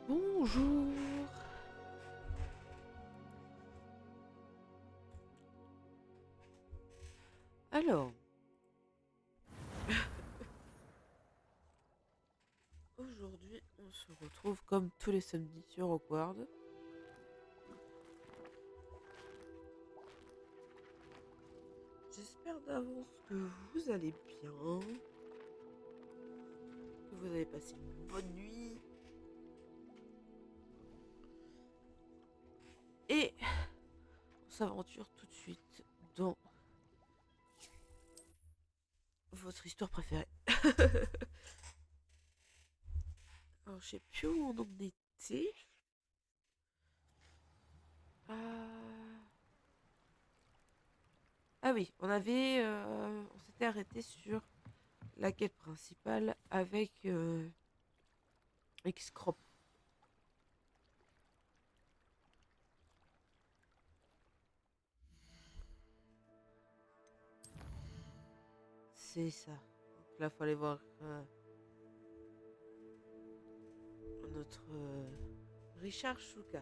Bonjour. Alors, aujourd'hui, on se retrouve comme tous les samedis sur Awkward. J'espère d'avance que vous allez bien, que vous avez passé une bonne nuit. Et on s'aventure tout de suite dans votre histoire préférée. Alors, je sais plus où on en était. Ah oui, on s'était arrêté sur la quête principale avec X-Crop. C'est ça. Donc là, il fallait voir notre Richard Shuka.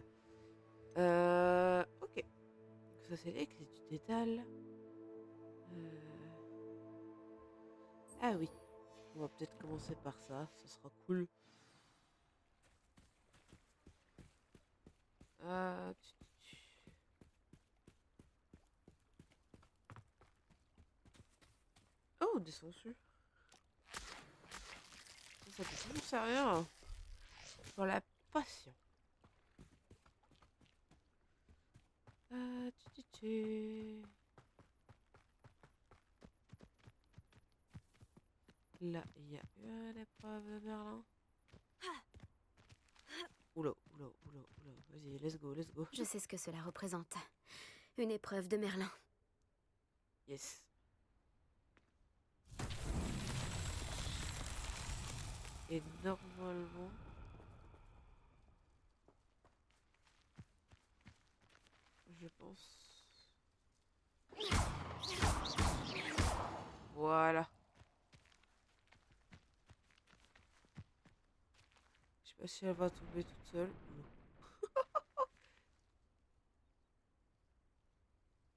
Ok. Donc ça, c'est les clés du dédale. Ah oui. On va peut-être commencer par ça. Ce sera cool. Euh... Oh, des sangsues. Ça peut toujours servir pour la passion. Là, il y a une épreuve de Merlin. Oula, oula, oula, oula. Vas-y, let's go, let's go. Je sais ce que cela représente. Une épreuve de Merlin. Yes. Et normalement... Je pense... Voilà. Je sais pas si elle va tomber toute seule. Non.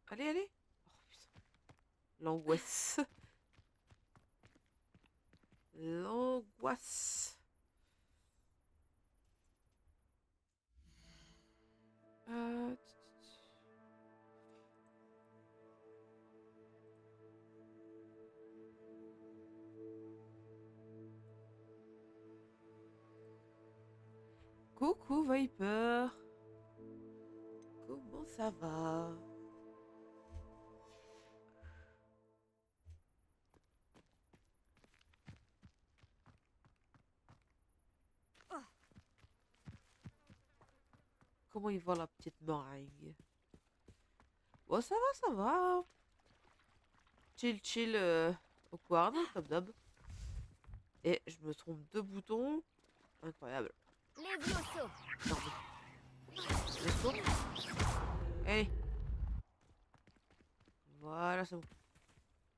Allez, allez. Oh putain. L'angoisse. L'angoisse. Euh... Coucou Viper. Comment ça va? Comment il va la petite meringue? Bon, ça va, ça va. Chill, chill au quad, comme d'hab. Et je me trompe deux boutons. Incroyable. Levioso. Non, mais... Let's go. Allez. Voilà, c'est bon.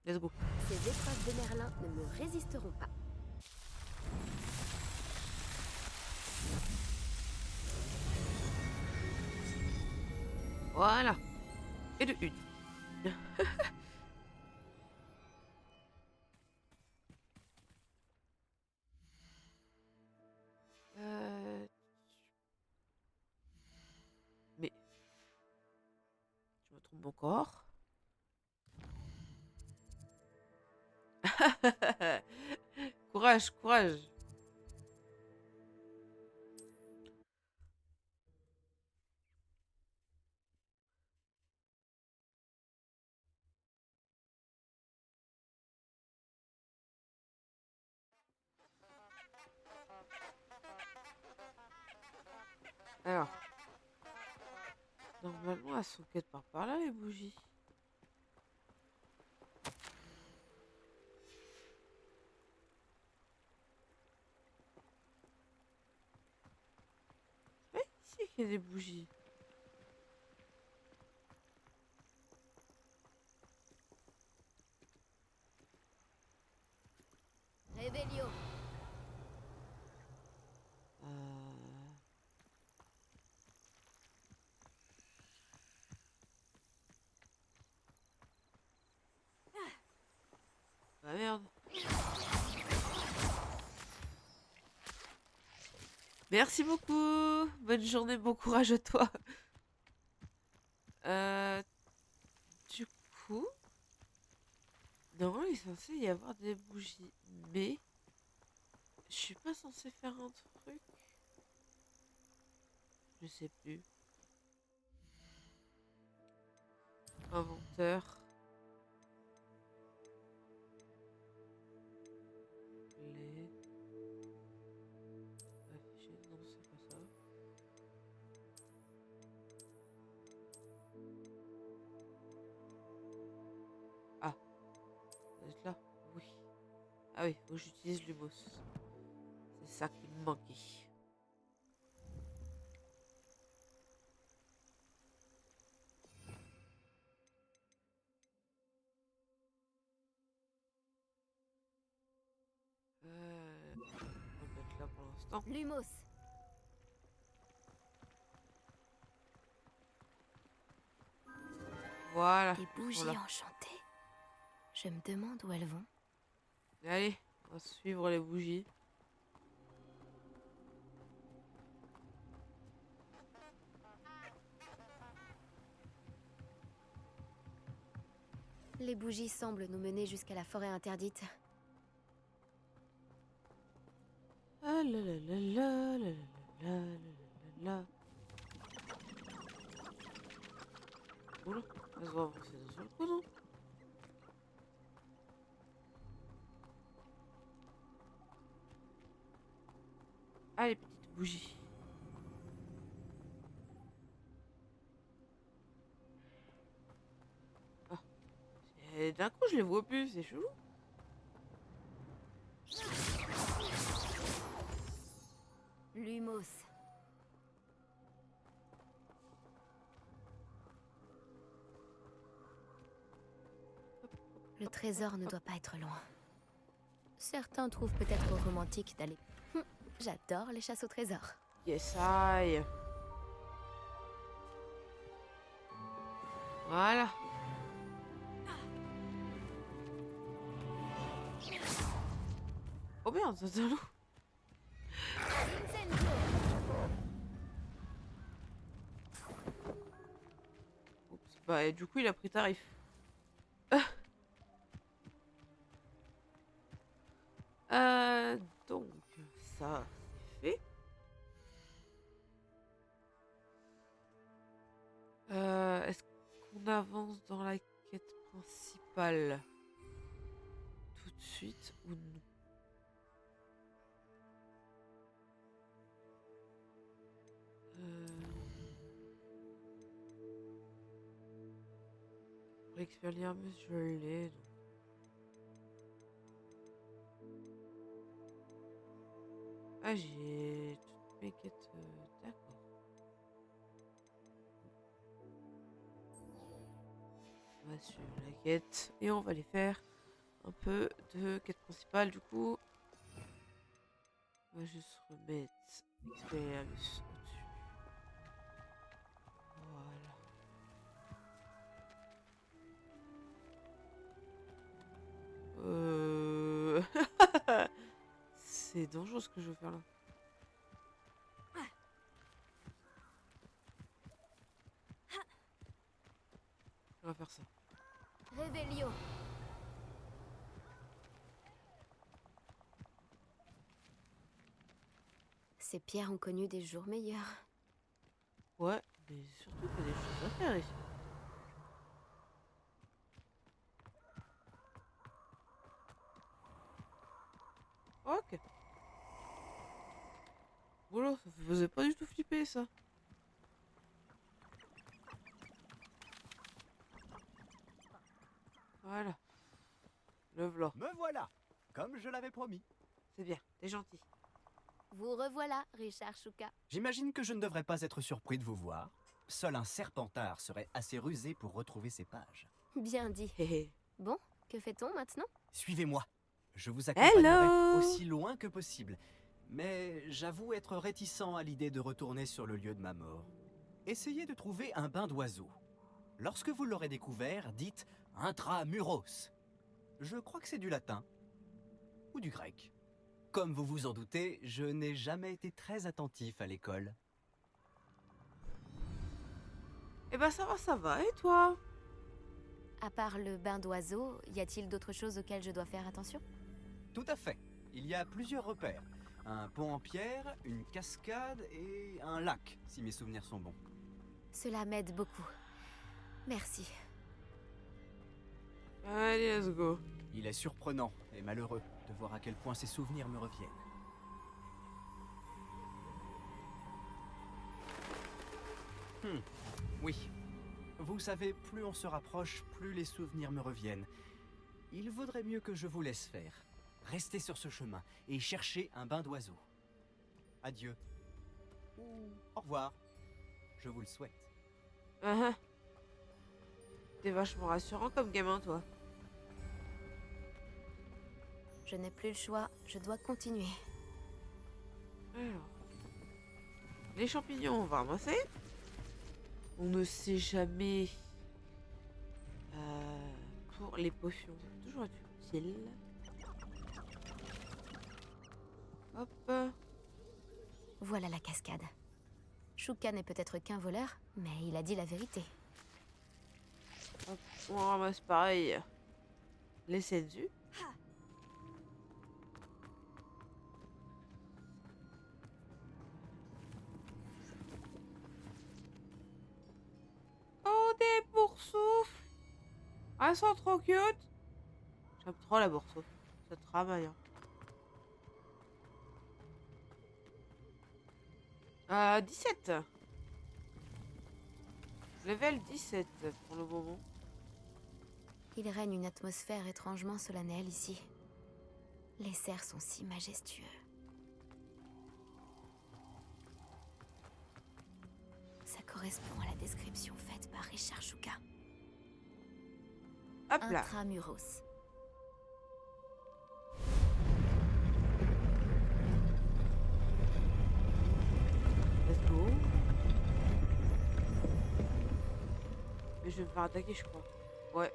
Let's go. Ces épreuves de Merlin ne me résisteront pas. Voilà. Et de une. euh... Mais... Je me trompe encore. Courage, courage. Alors, normalement, elles sont quelque part par là, les bougies. C'est pas ici qu'il y a des bougies. Révélio. Euh... Merci beaucoup. Bonne journée, bon courage à toi. Euh, du coup, normalement, il est censé y avoir des bougies. Mais je suis pas censée faire un truc. Je sais plus. Inventeur. Les... Afficher. Non, c'est pas ça. Ah, ça doit être là. Oui. Ah oui, faut que j'utilise l'humos. C'est ça qui me manquait. On va mettre là pour l'instant. Lumos. Voilà. Des elles sont bougies là. enchantées. Je me demande où elles vont. Allez, on va suivre les bougies. Les bougies semblent nous mener jusqu'à la forêt interdite. Ah là là là là là là là là là. Oula, ça se voit avancer d'un seul coup, non? Ah, les petites bougies. Ah, d'un coup, je les vois plus, c'est chelou. Lumos. Le trésor ne doit pas être loin. Certains trouvent peut-être romantique d'aller... J'adore les chasses au trésor. Yes, aïe. Voilà. Oh merde, c'est un loup. Oups, bah, et du coup, il a pris tarif. Donc, ça, c'est fait. Est-ce qu'on avance dans la quête principale tout de suite ou non? Expelliarmus, je l'ai. Donc. Ah, j'ai toutes mes quêtes. D'accord. On va suivre la quête et on va les faire un peu de quête principale. Du coup, on va juste remettre Expelliarmus au-dessus. Voilà. C'est dangereux ce que je veux faire là. On va faire ça. Réveillon. Ces pierres ont connu des jours meilleurs. Ouais, mais surtout qu'il y a des choses à faire ici. Ok. Voilà, ça faisait pas du tout flipper ça. Voilà. Le v'là. Me voilà, comme je l'avais promis. C'est bien, t'es gentil. Vous revoilà, Richard Chouka. J'imagine que je ne devrais pas être surpris de vous voir. Seul un serpentard serait assez rusé pour retrouver ces pages. Bien dit. Hé Bon, que fait-on maintenant? Suivez-moi. Je vous accompagnerai Hello aussi loin que possible. Mais j'avoue être réticent à l'idée de retourner sur le lieu de ma mort. Essayez de trouver un bain d'oiseau. Lorsque vous l'aurez découvert, dites intramuros. Je crois que c'est du latin. Ou du grec. Comme vous vous en doutez, je n'ai jamais été très attentif à l'école. Eh ben ça va, et toi? À part le bain d'oiseaux, y a-t-il d'autres choses auxquelles je dois faire attention? Tout à fait. Il y a plusieurs repères. Un pont en pierre, une cascade et un lac, si mes souvenirs sont bons. Cela m'aide beaucoup. Merci. Allez, let's go. Il est surprenant et malheureux de voir à quel point ces souvenirs me reviennent. Oui. Vous savez, plus on se rapproche, plus les souvenirs me reviennent. Il vaudrait mieux que je vous laisse faire. Restez sur ce chemin et cherchez un bain d'oiseau. Adieu. Ou au revoir. Je vous le souhaite. Ah, T'es vachement rassurant comme gamin, toi. Je n'ai plus le choix, je dois continuer. Alors, les champignons, on va ramasser. On ne sait jamais. Pour les potions, c'est toujours utile. Hop. Voilà la cascade. Shuka n'est peut-être qu'un voleur, mais il a dit la vérité. Hop. On ramasse pareil les senzu. Oh, des boursoufles. Ah, elles sont trop cute. J'aime trop la boursoufle. Ça travaille. Hein. 17. Level 17 pour le moment. Il règne une atmosphère étrangement solennelle ici. Les cerfs sont si majestueux. Ça correspond à la description faite par Richard Shuka. Hop là. Intramuros. Let's go. Mais je vais me faire attaquer, je crois. Ouais.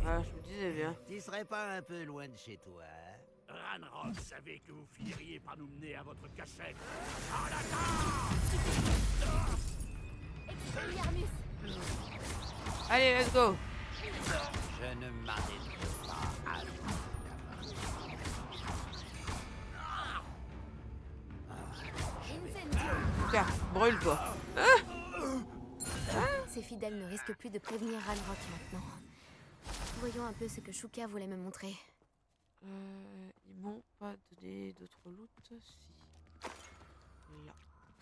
Ah, je me disais bien. Tu serais pas un peu loin de chez toi, hein? Ranrock savait que vous finiriez par nous mener à votre cachette. Expelliarmus! Allez, let's go. Je ne m'arrêterai pas à Incendio! Tiens, brûle-toi. Ses fidèles ne risquent plus de prévenir Ranrock maintenant. Voyons un peu ce que Shuka voulait me montrer. Ils m'ont pas donné d'autres loot. Si. Là.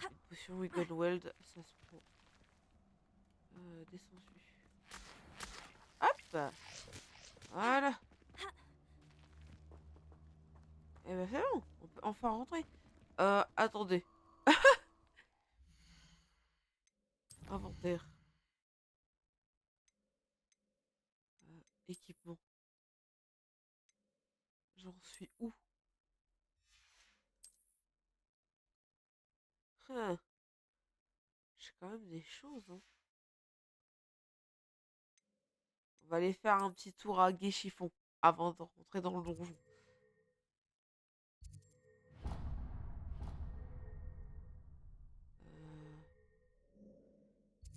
Une potion Wiggenweld, ça se prend. Descendu. Hop. Voilà. Et ben c'est bon. On peut enfin rentrer. Attendez. Inventaire. Équipement. J'en suis où? Hein. J'ai quand même des choses. Hein. On va aller faire un petit tour à Guéchiffon avant de rentrer dans le donjon.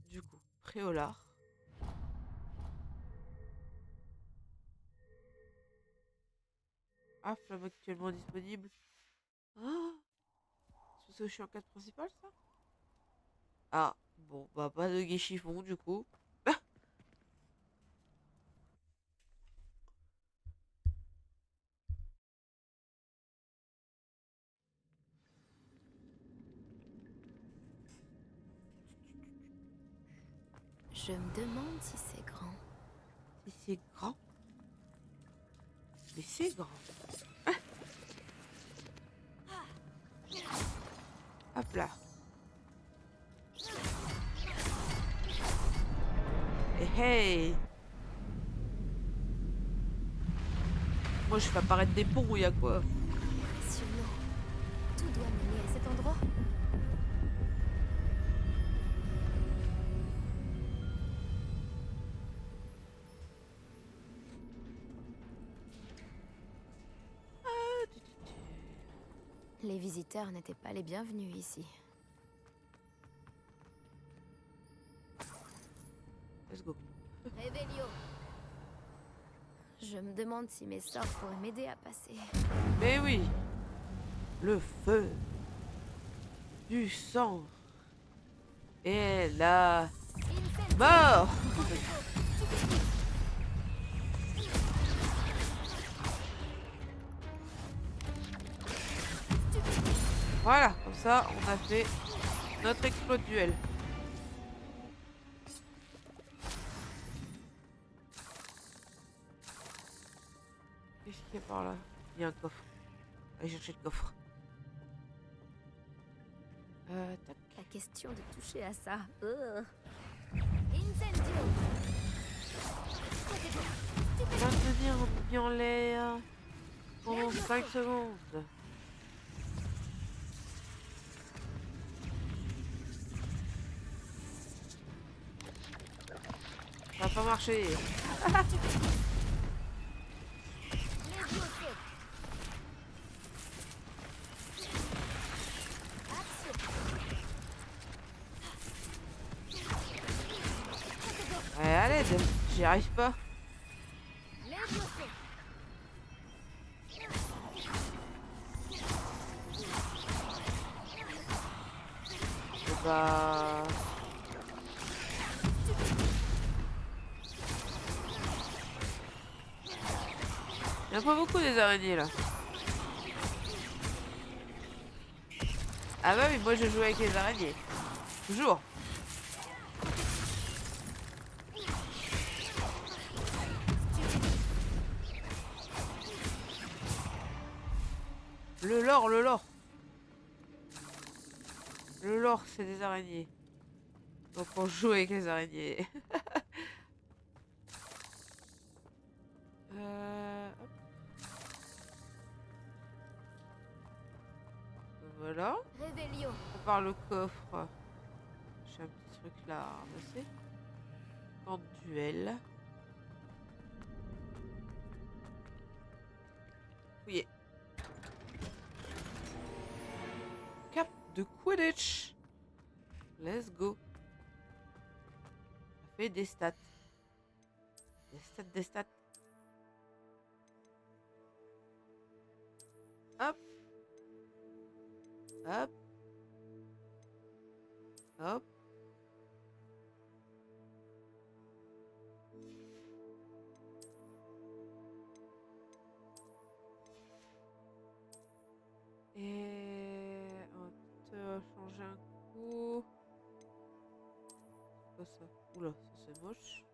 Du coup, Préolard. Ah, flamme actuellement disponible. Ah, c'est aussi en quête principale, ça? Ah, bon, bah pas de Guéchiffon, du coup. Je me demande si c'est grand. Si c'est grand. Mais c'est grand. Hop là. Et hey! Moi, je fais apparaître des ponts, il y a quoi? Impressionnant. Tout doit mener à cet endroit. Les visiteurs n'étaient pas les bienvenus ici. Let's go. Réveillon. Je me demande si mes sorts pourraient m'aider à passer. Mais oui. Le feu. Du sang. Et la mort. Voilà, comme ça, on a fait notre exploit de duel. Qu'est-ce qu'il y a par là? Il y a un coffre. Allez chercher le coffre. Tac. La question de toucher à ça. Incendio. Maintenir mis en l'air pendant 5 secondes. Ça n'a pas marché. Ouais, à l'aide, j'y arrive pas. Et bah... Il y en a pas beaucoup des araignées là. Ah bah oui, moi je joue avec les araignées. Toujours. Le lore, le lore. Le lore, c'est des araignées. Donc on joue avec les araignées. Hop. Voilà. Réveillon. On part le coffre. J'ai un petit truc là à ramasser. Camp de duel. Fouillé. Cap de Quidditch. Let's go. Ça fait des stats. Des stats, des stats. Hop. Hop. Hop. Et on va peut-être changer un coup. C'est quoi ça? Oula, ça c'est moche.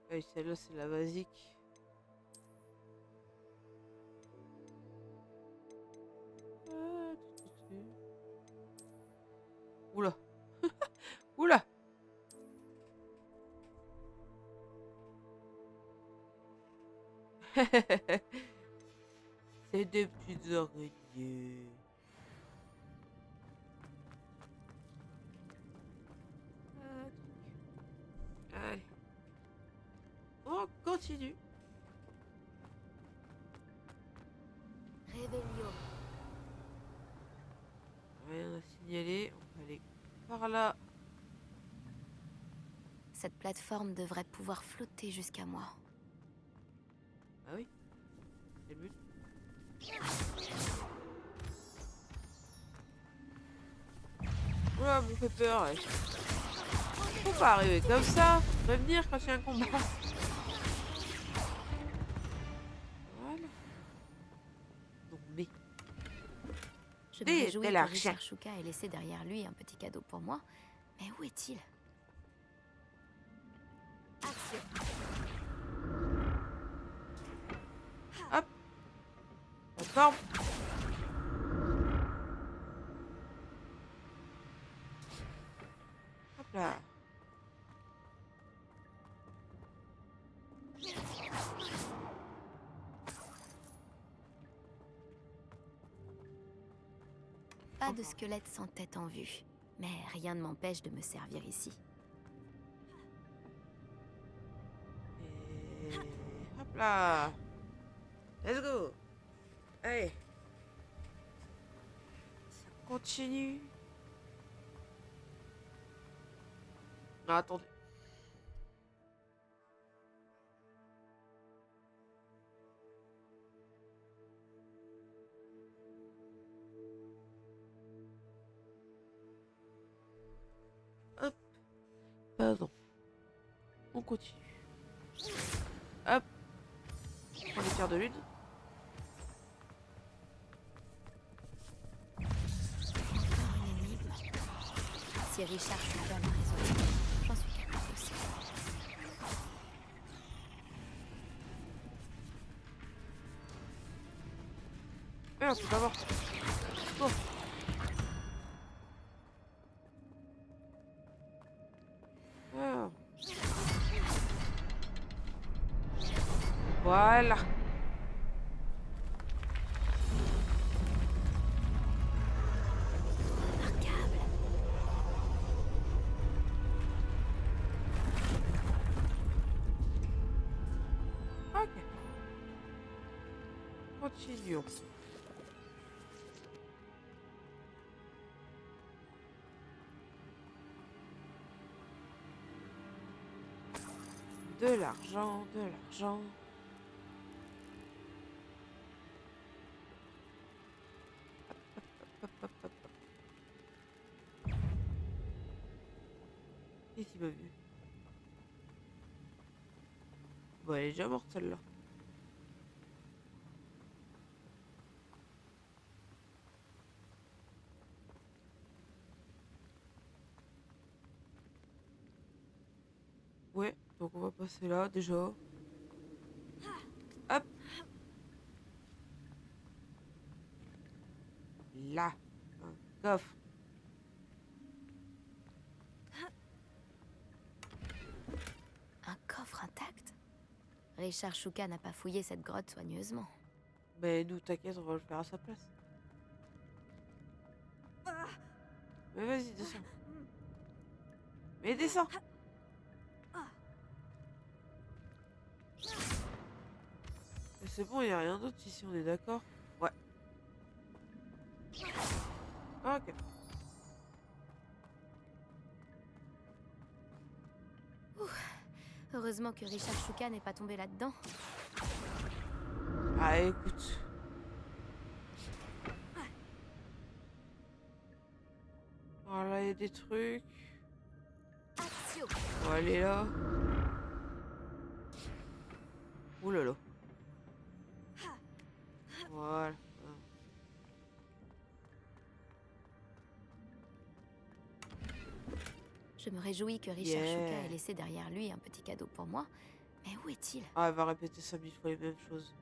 Ah oui, celle-là c'est la basique. Oula. Oula. C'est des petites araignées. Allez. On continue. Réveillon. Rien à signaler. On va aller par là. Cette plateforme devrait pouvoir flotter jusqu'à moi. Ah oui. C'est le but. Oula, me fait peur. Ouais. Faut pas arriver comme ça. Revenir quand il y a un combat. Voilà. Non mais. Je me Des- réjouis de que l'argent. Richard Shuka ait laissé derrière lui un petit cadeau pour moi. Mais où est-il? Action. Plateforme. Hop là. Pas de squelette sans tête en vue. Mais rien ne m'empêche de me servir ici. Et hop là. Let's go. Allez. Ça continue. Ah, attendez. Hop. Pardon. On continue. Hop. On prend les pierres de lune. Encore une énigme. Si Richard Shuka l'a résolu, j'en suis capable aussi. On peut pas voir. Bon. Alors. Voilà. Remarquable. Ok. Continuons. De l'argent, de l'argent. Hop, hop, hop, hop. Qu'est-ce qu'il m'a vu? Bon, elle est déjà morte celle-là. Ouais, donc on va passer là déjà. Hop. Là. Un coffre. Un coffre intact? Richard Shuka n'a pas fouillé cette grotte soigneusement. Mais nous, t'inquiète, on va le faire à sa place. Mais vas-y, descends. Mais descends. Mais c'est bon, il n'y a rien d'autre ici, on est d'accord? Ouais. Ok. Heureusement que Richard Shuka n'est pas tombé là-dedans. Ah, écoute. Voilà, il y a des trucs. Action! On va aller là. Ouh là là. Voilà. Je me réjouis que Richard Yeah. Shuka ait laissé derrière lui un petit cadeau pour moi. Mais où est-il? Ah, elle va répéter 5000 fois les mêmes choses.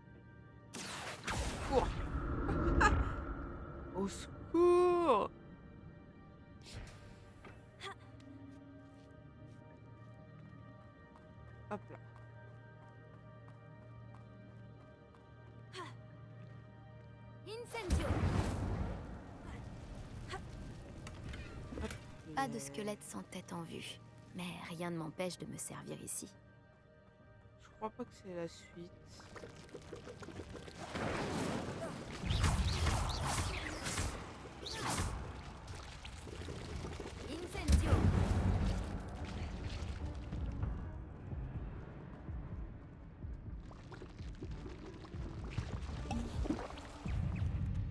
Cours. Au secours. Hop là. Incendio! Hop. Pas de squelette sans tête en vue. Mais rien ne m'empêche de me servir ici. Je crois pas que c'est la suite. Incendio!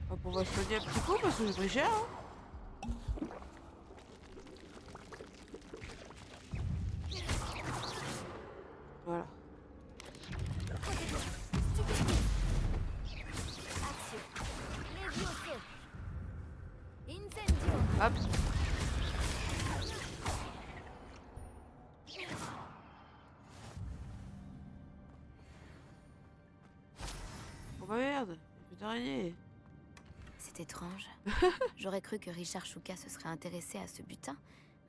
Hop, on va soigner un petit coup parce que j'ai pris cher. Hein. Voilà. Action! Levioso! Incendio! Hop. Oh bah merde, il y a plus d'araignée. C'est étrange. J'aurais cru que Richard Shuka se serait intéressé à ce butin,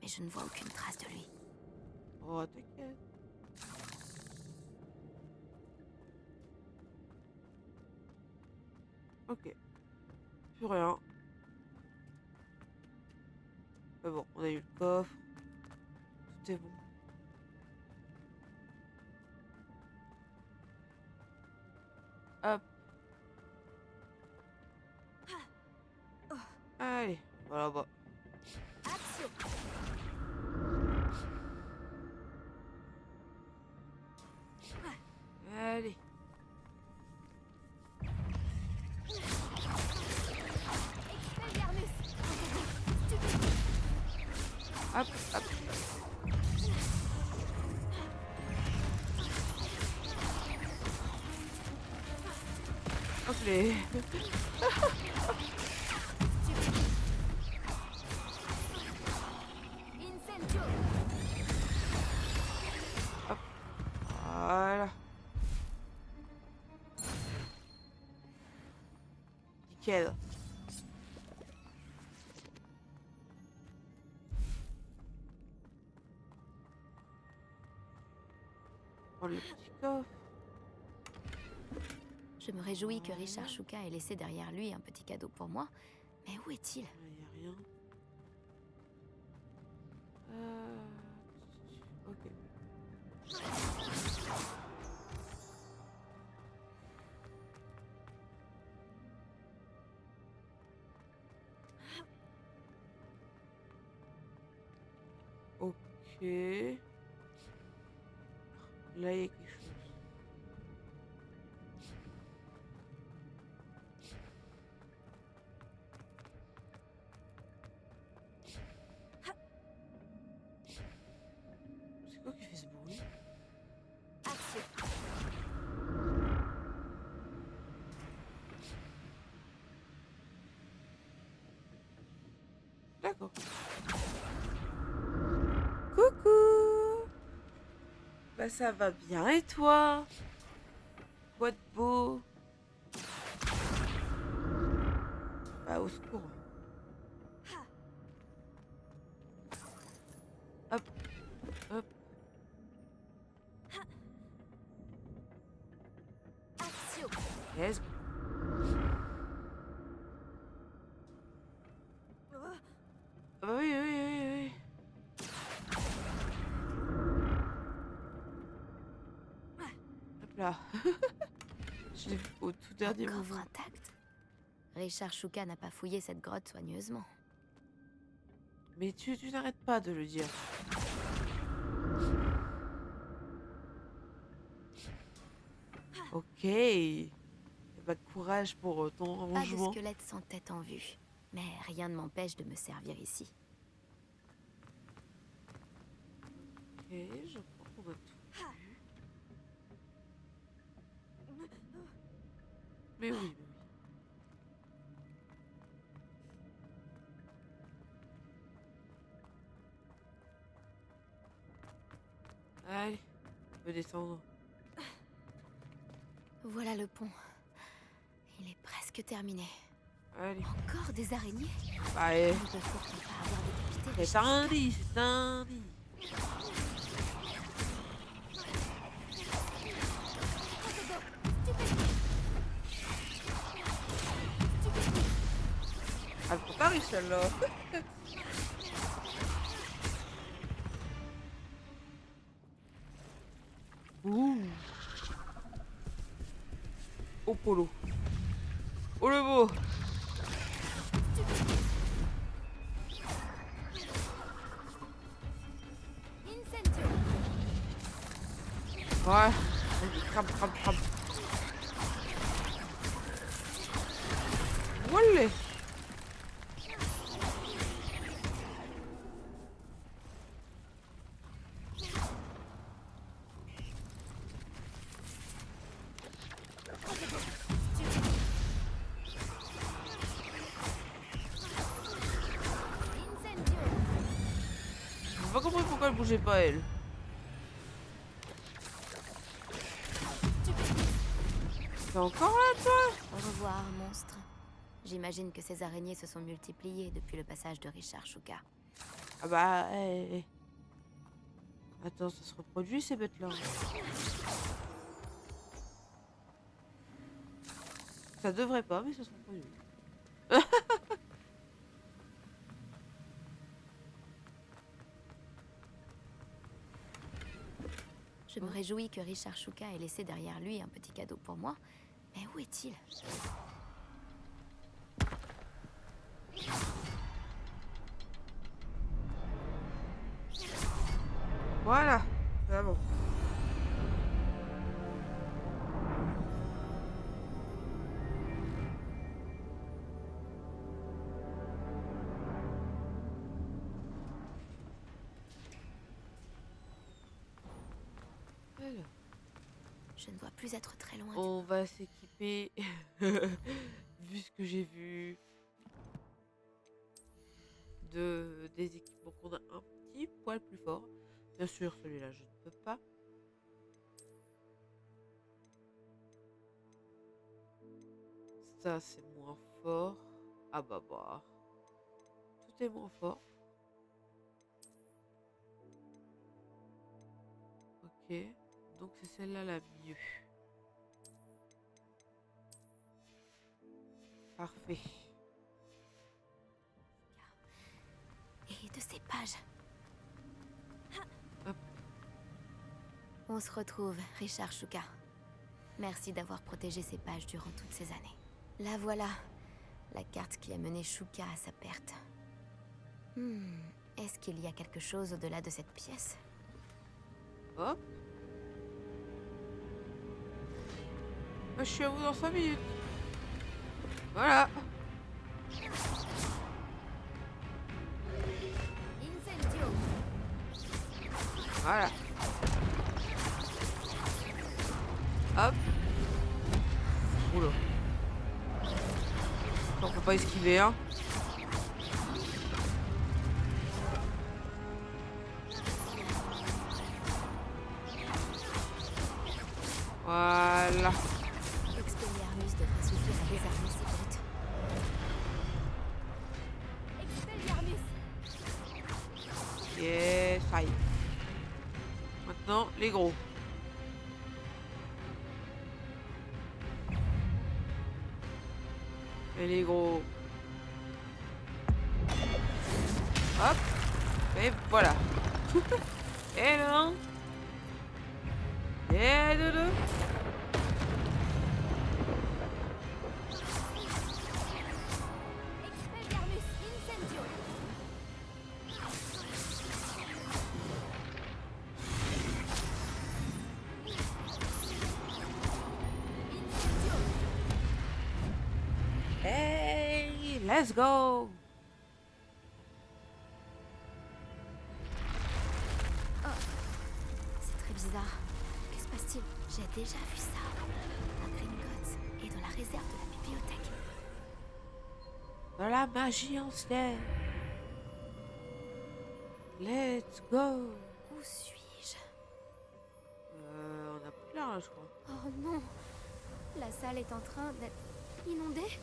mais je ne vois aucune trace de lui. Oh, t'inquiète. Ok. Plus rien. Mais bon, on a eu le coffre. Tout est bon. Hop. Voilà, bah. Action. Allez. Expelliarmus. Hop, hop. Hop, les... Incendio. Voilà. Nickel. Prendre le petit coffre. Je me réjouis que Richard Shuka ait laissé derrière lui un petit cadeau pour moi. Mais où est-il? Il n'y a rien. Ok. Ok. Là, il y a quelque chose. C'est quoi qui fait ce bruit? Action. D'accord. Coucou. Bah ça va bien et toi? Quoi de beau? Bah au secours. Hop, hop. Action. Let's go. Ah bah oui, oui, oui, oui. Hop là. Je l'ai vu au tout dernier Un coffre moment. intact. Richard Shuka n'a pas fouillé cette grotte soigneusement. Mais tu n'arrêtes pas de le dire. Ok. Bah courage pour ton Pas de rangement. squelette sans tête en vue. Mais rien ne m'empêche de me servir ici. Ok, je crois qu'on a tout vu. Mais oui, mais oui. Allez, on peut descendre. Voilà le pont. Il est presque terminé. Allez. Encore des araignées? Bah, eh, On ne peut pourtant pas avoir décapité c'est Richard un Shuka. lit, c'est un lit. Ah, faut pas réussir celle-là. Ouh. Au polo. Oh le beau. Incendio. Ouais. Vas-y, crame, crame, crame. Wallah. Incendio. J'ai pas compris pourquoi elle bougeait pas, elle. T'es encore là, toi? Au revoir, monstre. J'imagine que ces araignées se sont multipliées depuis le passage de Richard Shuka. Ah bah, Attends, ça se reproduit, ces bêtes-là. Ça devrait pas, mais ça se reproduit. Je me réjouis que Richard Shuka ait laissé derrière lui un petit cadeau pour moi. Mais où est-il? Voilà, c'est bon. Alors, Je ne dois plus être très loin. on va s'équiper. Vu ce que j'ai vu des équipements qu'on a un petit poil plus fort. Bien sûr, celui-là, je ne peux pas. Ça, c'est moins fort. Ah bah. Tout est moins fort. Ok. Donc c'est celle-là la mieux. Parfait. Et de ces pages. Hop. On se retrouve, Richard Shuka. Merci d'avoir protégé ces pages durant toutes ces années. La voilà, la carte qui a mené Shuka à sa perte. Est-ce qu'il y a quelque chose au-delà de cette pièce? Hop. Je suis à vous dans 5 minutes. Voilà. Incendio. Voilà. Hop. Oula. On peut pas esquiver, hein. Voilà. Expelliarmus devrait suffire à désarmer ces brutes. Expelliarmus. Yes, aïe. Maintenant, les gros. Et les gros. Hop. Et voilà. Et le 1. Et le 2. Expelliarmus Incendio. Incendio. Hey, let's go. C'est très bizarre. Que se passe-t-il? J'ai déjà vu ça. À Gringotts et dans la réserve de la bibliothèque. De la magie ancienne. Let's go. Où suis-je? On a plus là, je crois. Oh non! La salle est en train d'être inondée?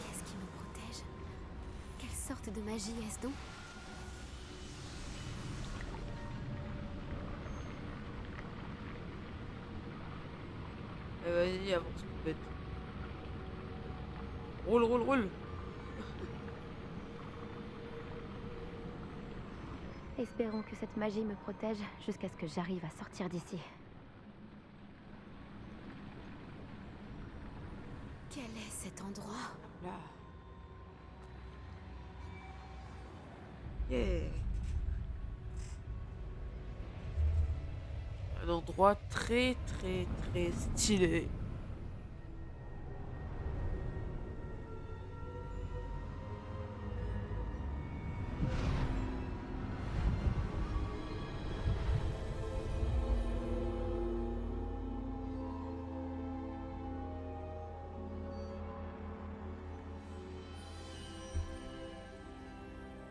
Qu'est-ce qui me protège? Quelle sorte de magie est-ce donc? Vas-y, avance, bête. Roule, roule, roule. Espérons que cette magie me protège jusqu'à ce que j'arrive à sortir d'ici. Quel est cet endroit? Là. Yeah. Un endroit très stylé.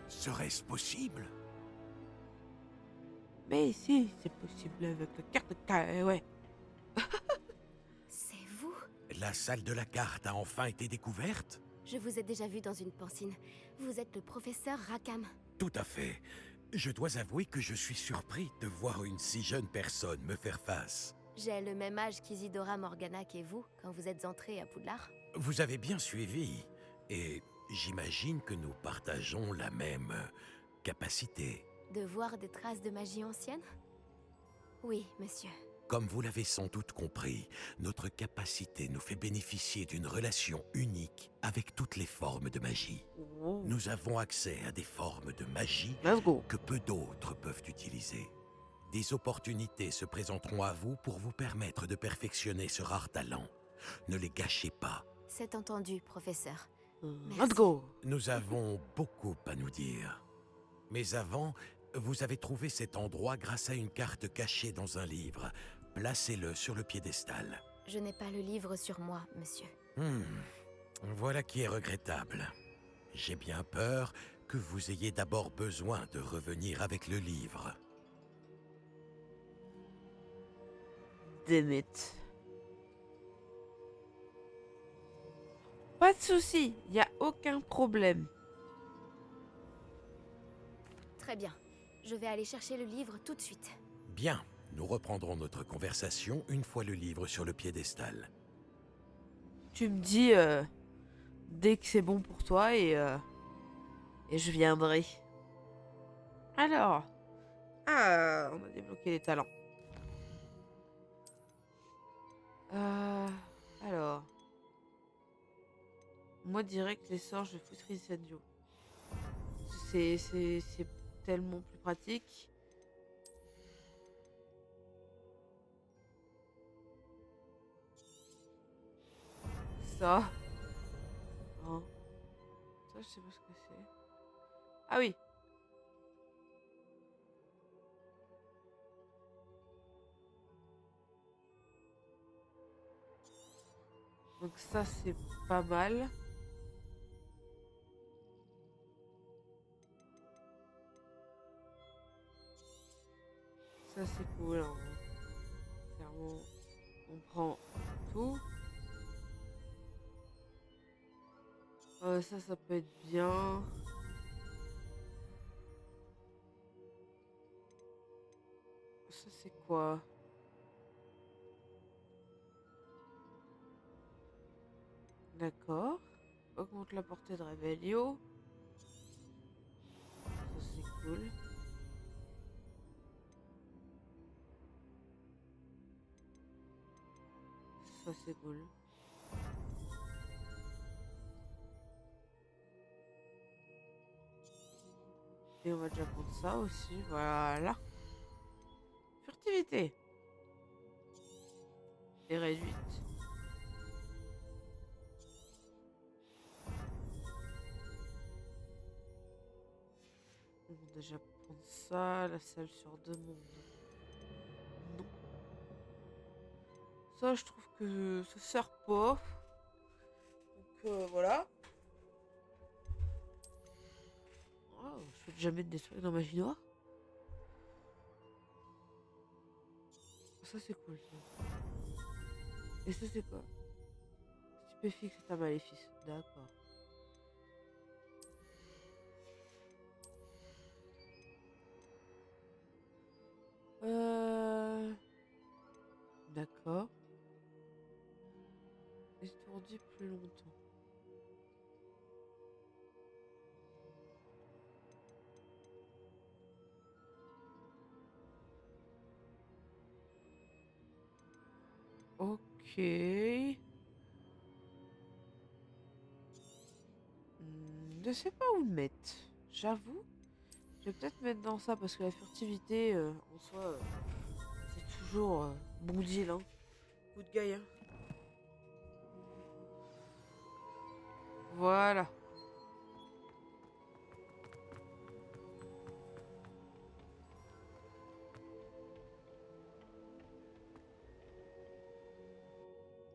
Serait-ce possible? Mais si, c'est possible avec la carte de ouais. C'est vous? La salle de la carte a enfin été découverte? Je vous ai déjà vu dans une pancine. Vous êtes le professeur Rackham. Tout à fait. Je dois avouer que je suis surpris de voir une si jeune personne me faire face. J'ai le même âge qu'Isidora Morganac et vous quand vous êtes entrés à Poudlard. Vous avez bien suivi, et j'imagine que nous partageons la même capacité. De voir des traces de magie ancienne? Oui, monsieur. Comme vous l'avez sans doute compris, notre capacité nous fait bénéficier d'une relation unique avec toutes les formes de magie. Oh, Nous avons accès à des formes de magie let's go. que peu d'autres peuvent utiliser. Des opportunités se présenteront à vous pour vous permettre de perfectionner ce rare talent. Ne les gâchez pas. C'est entendu, professeur. Let's Merci. go. Nous avons beaucoup à nous dire. Mais avant, vous avez trouvé cet endroit grâce à une carte cachée dans un livre. Placez-le sur le piédestal. Je n'ai pas le livre sur moi, monsieur. Voilà qui est regrettable. J'ai bien peur que vous ayez d'abord besoin de revenir avec le livre. Damn it. Pas de souci, il n'y a aucun problème. Très bien. Je vais aller chercher le livre tout de suite. Bien, nous reprendrons notre conversation une fois le livre sur le piédestal. Tu me dis dès que c'est bon pour toi et je viendrai. Alors, on a débloqué les talents. Alors, moi direct les sorts, je foutre incendio. C'est tellement plus pratique. Ça. Hein. Ça, je sais pas ce que c'est. Ah oui. Donc ça, c'est pas mal. Ça, c'est cool. Hein. Clairement, on prend tout. Ça peut être bien. Ça, c'est quoi? D'accord. Augmente la portée de Revelio. Ça, c'est cool. Ça, c'est cool. Et on va déjà prendre ça aussi. Voilà. Furtivité. Et réduite. On va déjà prendre ça. La salle sur demande. Non. Ça, je trouve que ça sert pas. Donc voilà. Oh, je fais jamais de nettoyer dans magie noire. Ça, c'est cool. Ça. Et ça, c'est quoi? Stupéfixe c'est un maléfice. D'accord. D'accord. Étourdi plus longtemps. Ok. Je sais pas où le mettre. J'avoue. Je vais peut-être mettre dans ça parce que la furtivité, en soi, c'est toujours bon deal. Hein. Good guy. Hein. Voilà.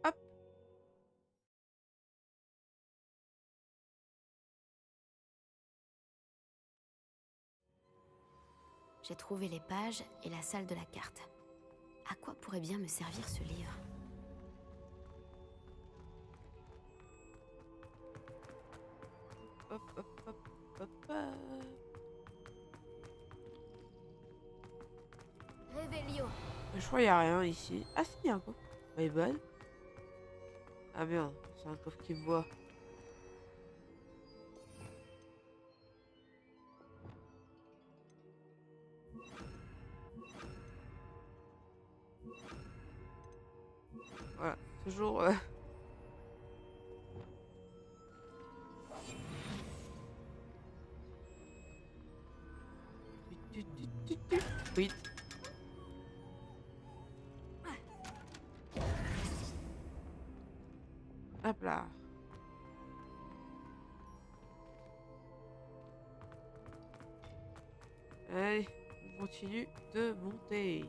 Hop. J'ai trouvé les pages et la salle de la carte. À quoi pourrait bien me servir ce livre? Hop, hop, hop, hop, hop. Révélio. Je crois qu'il n'y a rien ici. Ah si, il y a un coffre. My bad. Ah merde, c'est un coffre qui me voit. Voilà, toujours... Oui. Hop là. Allez, on continue de monter.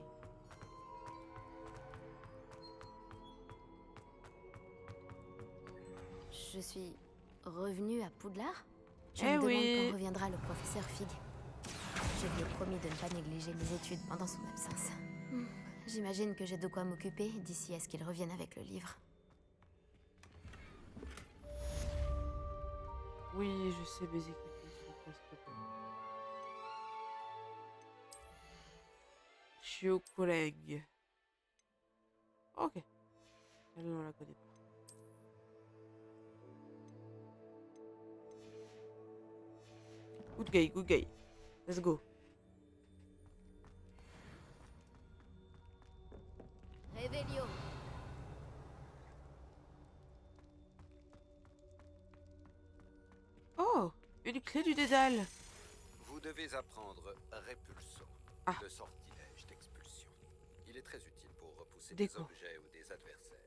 Je suis revenue à Poudlard? Je Eh me demande oui. quand reviendra le professeur Fig. Je lui ai promis de ne pas négliger mes études pendant son absence. J'imagine que j'ai de quoi m'occuper d'ici à ce qu'il revienne avec le livre. Oui, je sais, mes écouteurs sont presque pleins. Chio collègue. Ok. Elle, on la connaît pas. Good guy, good guy. Let's go. Révélio. Oh, une clé du dédale. Vous devez apprendre Répulso, Ah. le sortilège d'expulsion. Il est très utile pour repousser Déco. des objets ou des adversaires.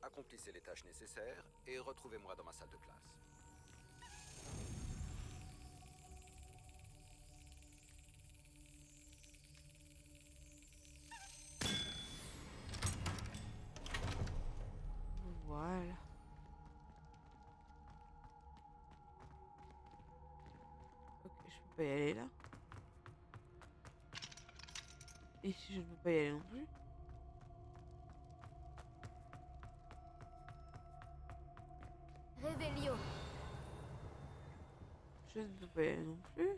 Accomplissez les tâches nécessaires et retrouvez-moi dans ma salle de classe. Voilà. Ok, je peux pas y aller là. Ici, je ne peux pas y aller non plus. Révélio. Je ne peux pas y aller non plus.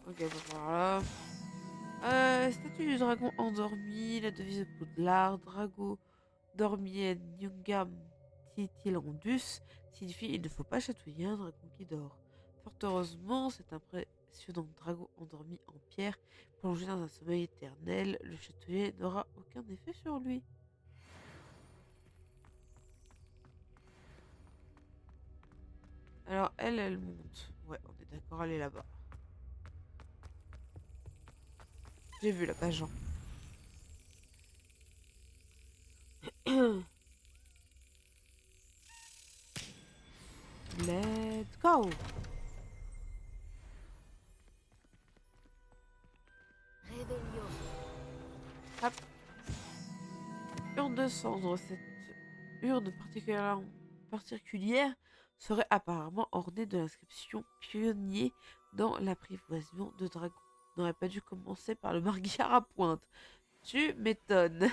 Ok, bah voilà. Statue du dragon endormi, la devise de Poudlard, Drago dormien Nyungam Titilandus signifie il ne faut pas chatouiller un dragon qui dort. Fort heureusement, cet impressionnant dragon endormi en pierre, plongé dans un sommeil éternel, le chatouiller n'aura aucun effet sur lui. Alors elle monte. Ouais, on est d'accord, elle est là-bas. J'ai vu là-bas, Jean. Let's go! Révélio. Urne de cendre. Cette urne particulière serait apparemment ornée de l'inscription pionnier dans l'apprivoisement de dragons. On n'aurait pas dû commencer par le marguillard à pointe. Tu m'étonnes.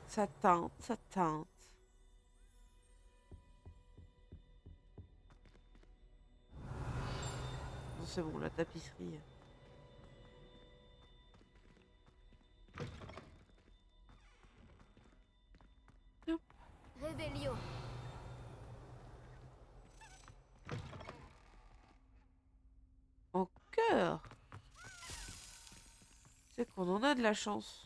Ça teinte, ça teinte. Non, c'est bon, la tapisserie. Hop. Révélio. En cœur. C'est qu'on en a de la chance.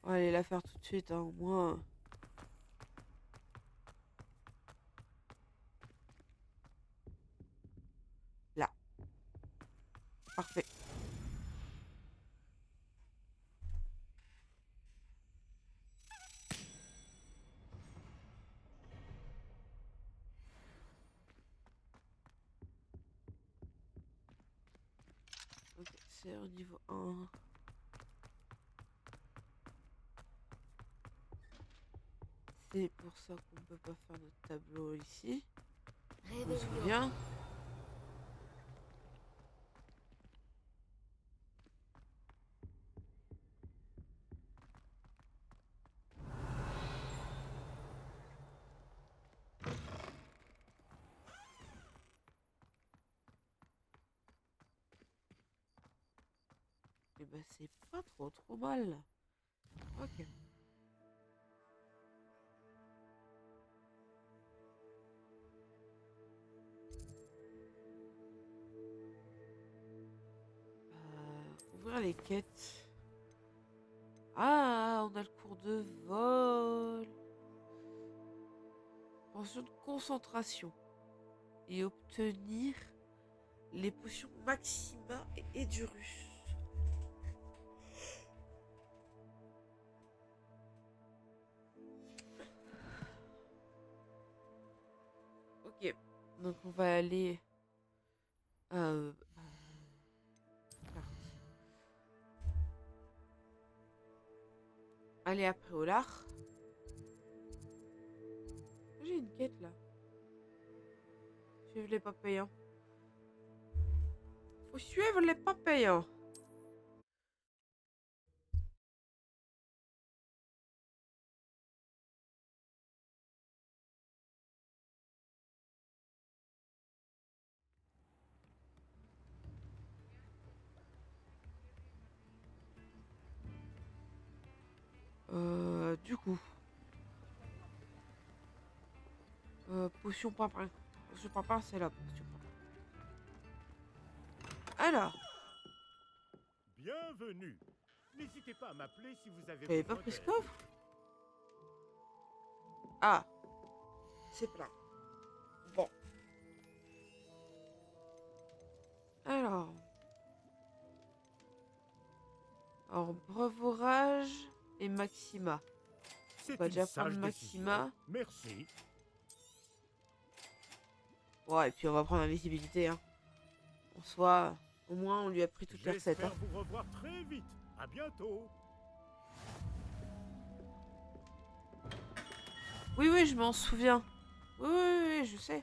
On va aller la faire tout de suite, hein, au moins. Là. Parfait. Ok, c'est au niveau 1. C'est pour ça qu'on peut pas faire notre tableau ici. Je me Révélio. souviens. Et bah c'est pas trop mal. Ok. Ouvrir les quêtes. Ah, on a le cours de vol. Pension de concentration. Et obtenir les potions Maxima et Edurus. Ok. Donc on va aller... carte. Aller après au lard. J'ai une quête là. Suivre les pas payants. Faut suivre les pas payants. Du coup. Potion papin. Potion papin, c'est là. Potion papin. Alors, Bienvenue. N'hésitez pas à m'appeler si vous avez t'avais pas besoin pris ce d'aide. coffre? Ah, c'est plein. Bon. Alors. Alors, breuvage et Maxima. C'est On va une déjà prendre sage Maxima. décision. Merci. Ouais, et puis on va prendre invisibilité. Hein. En soi, au moins on lui a pris toutes les recettes. J'espère Hein. vous revoir très vite. À bientôt. Oui, oui, je m'en souviens. Oui, oui, oui, je sais.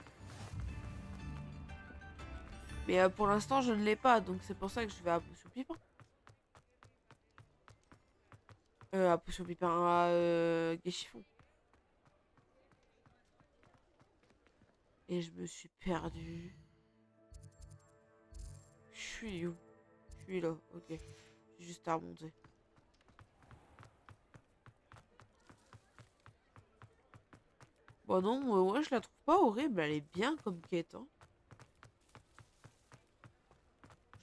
Mais pour l'instant, je ne l'ai pas, donc c'est pour ça que je vais à Potion Pipin. À Potion Pipin, à Guéchiffon. Et je me suis perdue. Je suis où? Je suis là, ok. J'ai juste à remonter. Bon non, moi je la trouve pas horrible, elle est bien comme quête. Hein.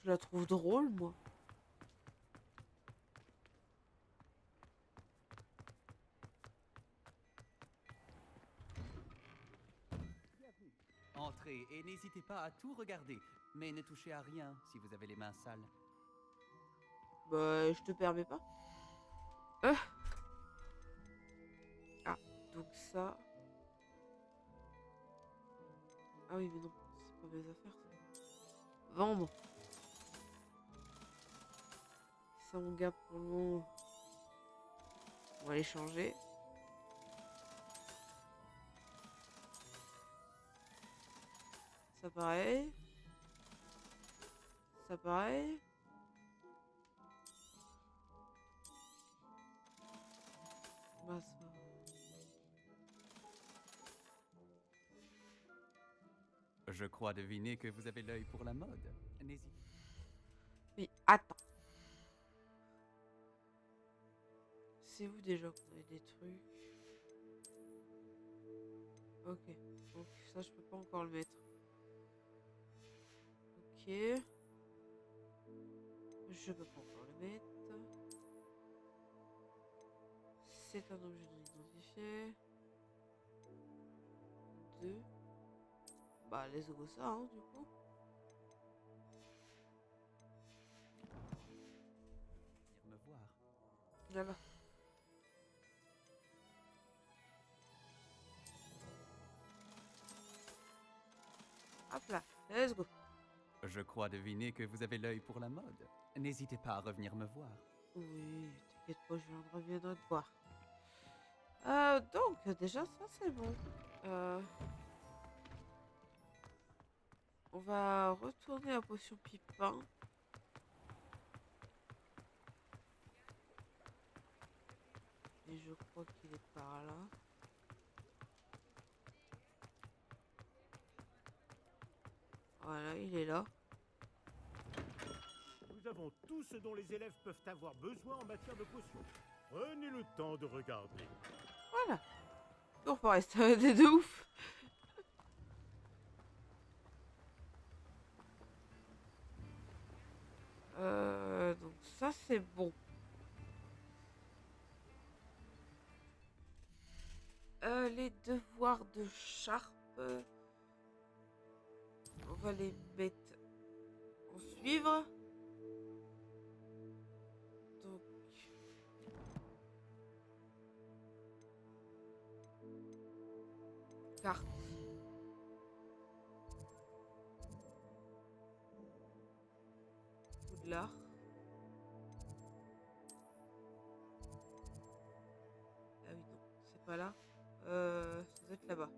Je la trouve drôle, moi. Entrez et n'hésitez pas à tout regarder, mais ne touchez à rien si vous avez les mains sales. Bah, je te permets pas. Ah, donc ça... Ah oui, mais non, c'est pas mes affaires, ça. Vendre. Ça, mon gars, pour le moment... On va les changer. Ça pareil. Ça pareil. Bah, ça... Je crois deviner que vous avez l'œil pour la mode. N'hésitez Mais attends. C'est où déjà qu'on avait des trucs? Ok. Donc ça, je peux pas encore le mettre. Ok. Je peux pas encore le mettre. C'est un objet non identifié. 2. Bah, let's go ça, hein, du coup. venir me voir. Là-bas. Hop là, let's go. Je crois deviner que vous avez l'œil pour la mode. N'hésitez pas à revenir me voir. Oui, t'inquiète pas, je viendrai te voir. Donc, déjà, ça, c'est bon. On va retourner à Potion Pipin. Et je crois qu'il est par là. Voilà, il est là. Vous avons tout ce dont les élèves peuvent avoir besoin en matière de potions. Prenez le temps de regarder. Voilà. Toujours pareil, c'est des de ouf. Donc ça c'est bon. Les devoirs de Sharp, on va les mettre en suivre. Donc carte. Poudlard. Ah oui, non, c'est pas là. Ça doit être là-bas.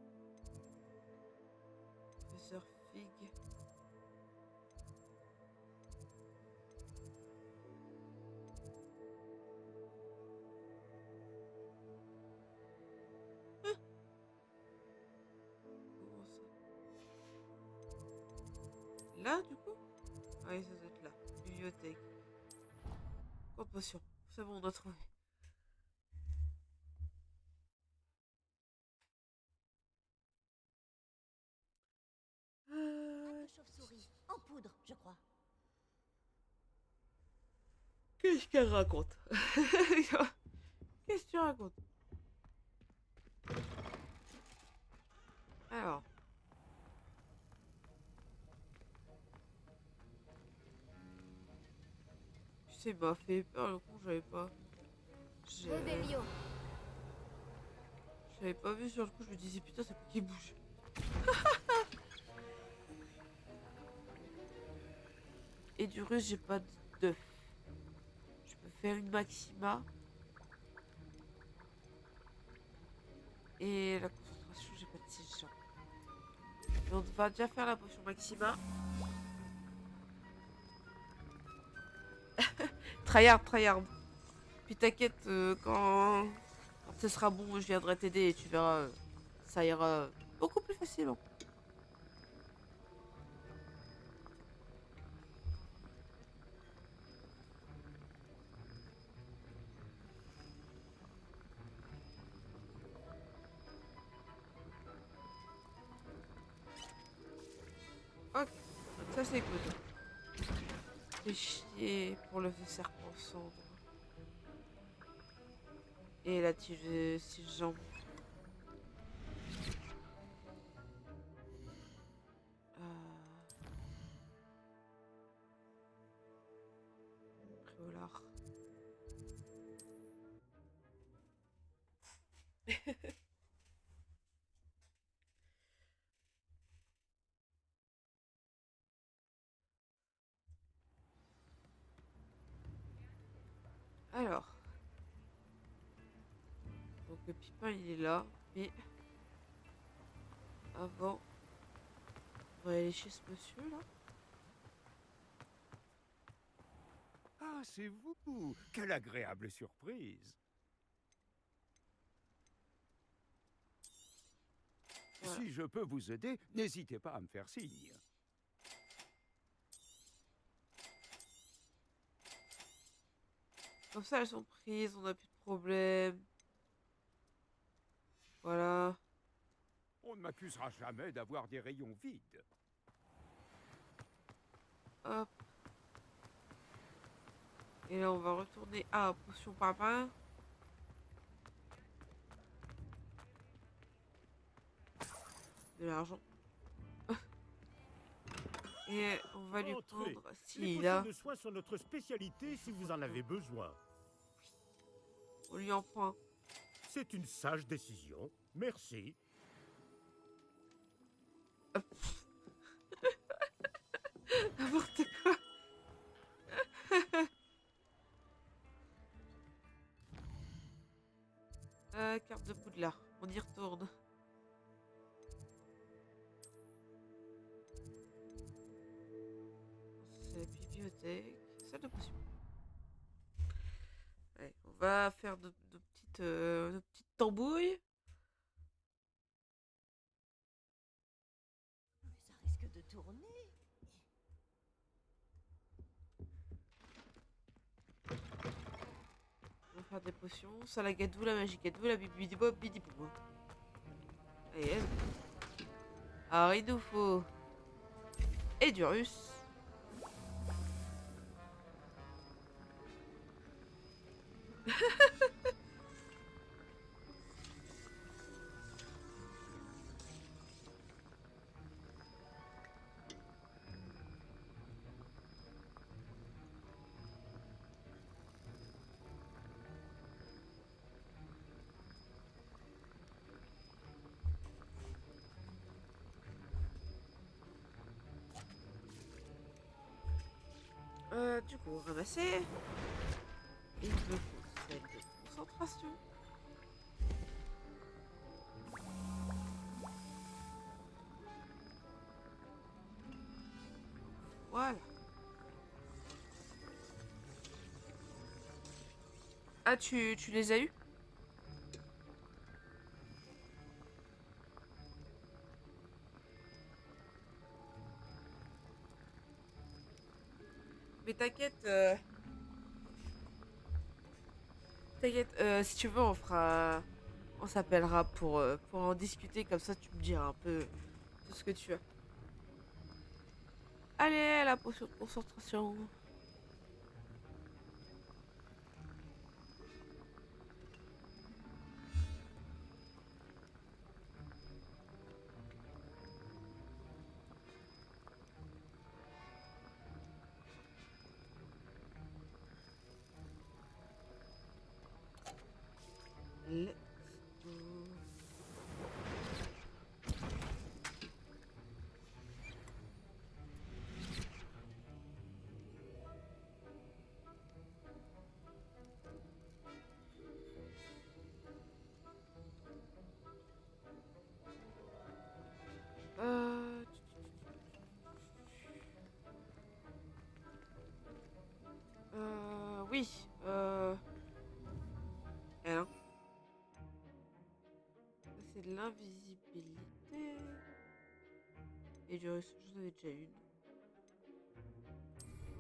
Professeur Fig. Comment ça? Là, du coup? Ah oui, ça doit être là. Bibliothèque. Oh, potion. C'est bon, on a trouvé. Chauve-souris, en poudre, je crois. Qu'est-ce qu'elle raconte? Qu'est-ce que tu racontes? Alors. Tu sais, il m'a fait peur le coup, j'avais pas. Revelio. J'avais pas vu sur le coup, je me disais putain, c'est quoi qui bouge? Et du russe, j'ai pas d'œuf. Je peux faire une maxima. Et la concentration, j'ai pas de siège. Et on va déjà faire la potion maxima. Tryhard, tryhard. Puis t'inquiète, quand ce sera bon, je viendrai t'aider et tu verras, ça ira beaucoup plus facilement. Ok, ça c'est good. Fais chier pour le serpent cendre. Et la tige de 6 jambes. Préolard. Alors. Donc le Pipin il est là. Mais avant. On va aller chez ce monsieur là. Ah, c'est vous! Quelle agréable surprise! Voilà. Si je peux vous aider, n'hésitez pas à me faire signe. Comme ça elles sont prises, on n'a plus de problème. Voilà. On ne m'accusera jamais d'avoir des rayons vides. Hop. Et là on va retourner à potion papin. De l'argent. Et on va lui Entrez. prendre Les s'il potions a. de soins sont notre spécialité si vous en avez besoin. On lui en prend un. C'est une sage décision. Merci. N'importe quoi. Carte de Poudlard. On y retourne. C'est la bibliothèque. Salle de potion. Allez, on va faire nos petites tambouilles. Mais ça risque de tourner. faire des potions. Ça la gadou, la magie gadou, la bibidibop, bidibou. Allez, let's go. Alors il nous faut Edurus. Du coup, ramasser. Il me faut celle de concentration. Voilà. Ah, tu les as eus? Mais t'inquiète, t'inquiète, si tu veux, on s'appellera pour en discuter, comme ça tu me diras un peu tout ce que tu as. Allez, la potion de concentration. Let's go. Euh... Oui. Hein. Ça, c'est de l'invisibilité. Et j'en avais déjà une.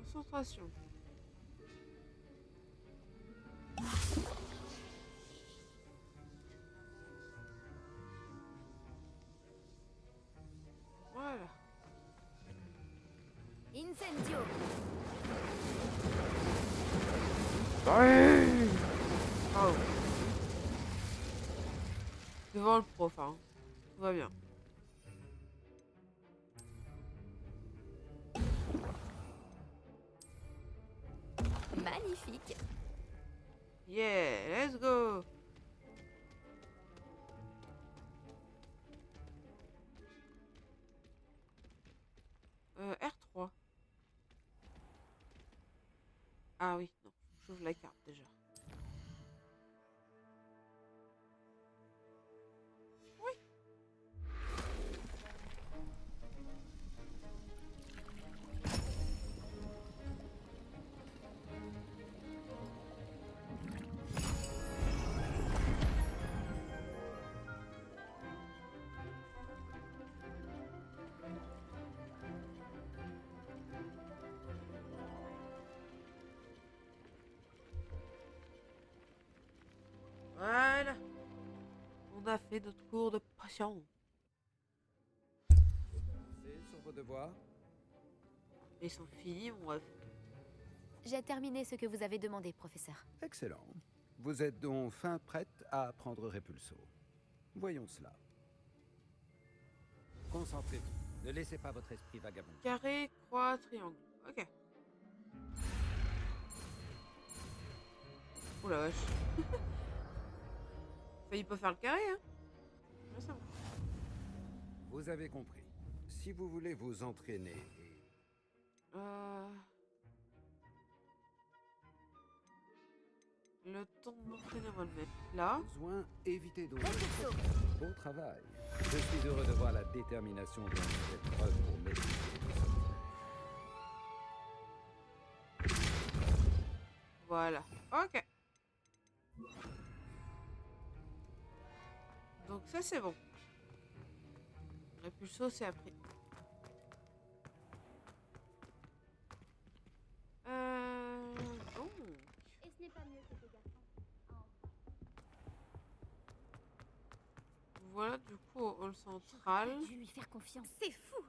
Concentration. Voilà. Incendio. Oh. Devant le prof, hein. Tout va bien. Magnifique. Yeah, let's go. R3. Ah oui, non. J'ouvre la carte déjà. Oui. Voilà. On a fait notre cours de potion. C'est sur vos devoirs. Mais ils sont finis, mon ref. J'ai terminé ce que vous avez demandé, professeur. Excellent. Vous êtes donc enfin prête à apprendre Repulso. Voyons cela. Concentrez-vous. Ne laissez pas votre esprit vagabond. Carré, croix, triangle. Ok. Oh la vache. Failli pas faire le carré, hein. Mais c'est bon. Vous avez compris. Si vous voulez vous entraîner et... Le temps de m'entraîner, on va le mettre là. besoin, évitez donc. Repulso. Bon travail. Je suis heureux de voir la détermination dont vous faites preuve pour maîtriser le sommet. Voilà. Ok. Donc ça, c'est bon. Repulso, c'est appris. Donc... Et ce n'est pas mieux que tes garçons. voilà du coup au hall central. J'aurais dû lui faire confiance. C'est fou.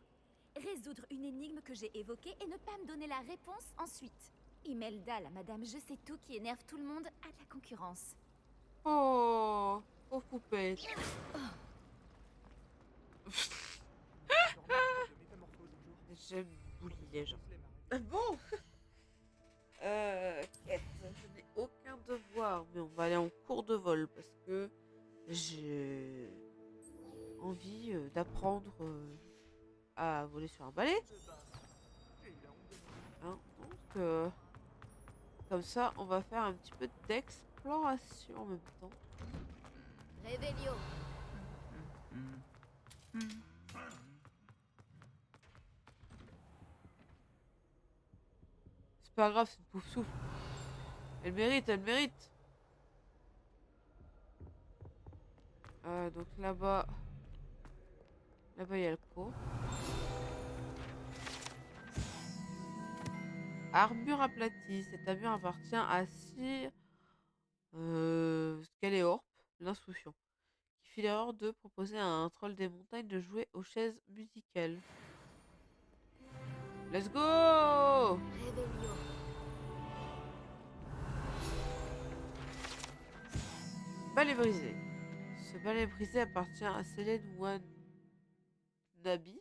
Résoudre une énigme que j'ai évoquée et ne pas me donner la réponse ensuite. Imelda, la madame je sais tout qui énerve tout le monde, a de la concurrence. Oh, pauvre poupette. J'aime bully les gens. Bon. Quête. Je n'ai aucun devoir, mais on va aller en cours de vol parce que j'ai envie d'apprendre à voler sur un balai. Hein, donc, comme ça, on va faire un petit peu d'exploration en même temps. Réveillon. C'est pas grave, c'est une pouf souffle. Elle mérite, elle mérite. Donc là-bas, il y a le pot. Armure aplatie. Cette armure appartient à Sir Scaleorp, l'insouciant, qui fit l'erreur de proposer à un troll des montagnes de jouer aux chaises musicales. Let's go! Réveillon. Balai brisé. Ce balai brisé appartient à Selene Wanabi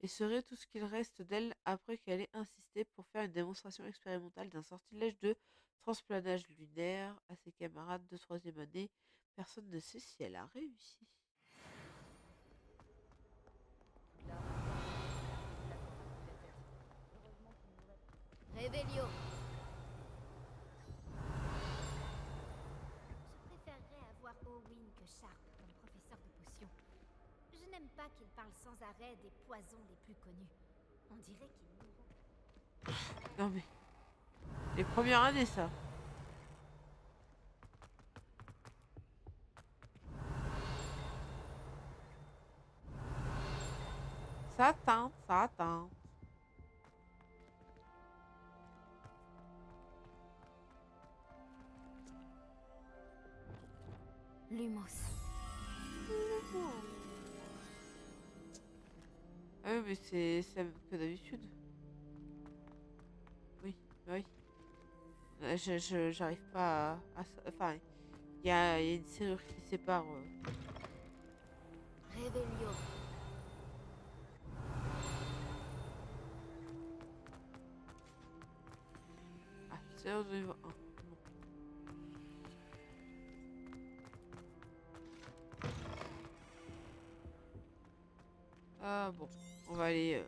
et serait tout ce qu'il reste d'elle après qu'elle ait insisté pour faire une démonstration expérimentale d'un sortilège de transplanage lunaire à ses camarades de 3e année. Personne ne sait si elle a réussi. Réveillon. Je préférerais avoir Owen que Sharp comme professeur de potions. Je n'aime pas qu'il parle sans arrêt des poisons les plus connus. On dirait qu'ils mourront. Non mais... Les premières années, ça. Ça tente, ça tente. Lumos. Ah oui, mais c'est la même que d'habitude. Oui, oui. J'arrive pas enfin, il y a une serrure qui sépare. Réveillon. Ah, serrure de niveau 1. Bon. Ah bon, on va aller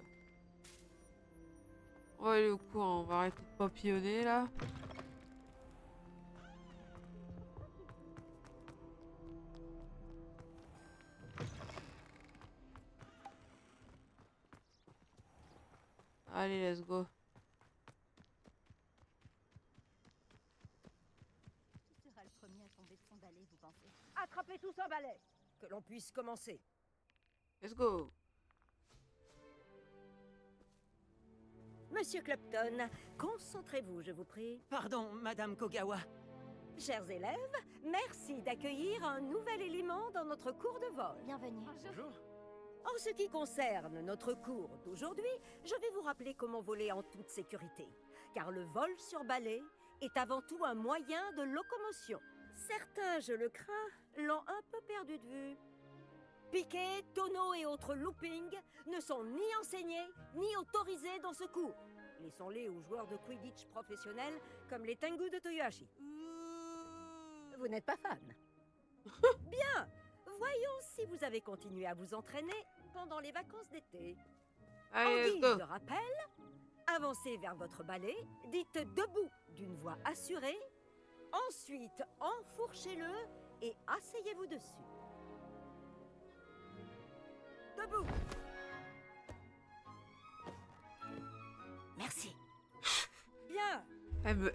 au cours, on va arrêter de papillonner là. Allez, let's go. Qui sera le premier à tomber de son balai, vous pensez? Attrapez tous un balai. Que l'on puisse commencer. Let's go. Monsieur Clapton, concentrez-vous, je vous prie. Pardon, Madame Kogawa. Chers élèves, merci d'accueillir un nouvel élément dans notre cours de vol. Bienvenue. Bonjour. En ce qui concerne notre cours d'aujourd'hui, je vais vous rappeler comment voler en toute sécurité. Car le vol sur balai est avant tout un moyen de locomotion. Certains, je le crains, l'ont un peu perdu de vue. Piquet, tonneaux et autres loopings ne sont ni enseignés ni autorisés dans ce cours. Laissons-les aux joueurs de Quidditch professionnels comme les Tengu de Toyohashi. Vous n'êtes pas fan? Bien. Voyons si vous avez continué à vous entraîner pendant les vacances d'été. En Allez, guise let's go. de rappel, avancez vers votre balai, dites debout d'une voix assurée, ensuite enfourchez-le et asseyez-vous dessus. Debout. Merci. Bien. Elle vous.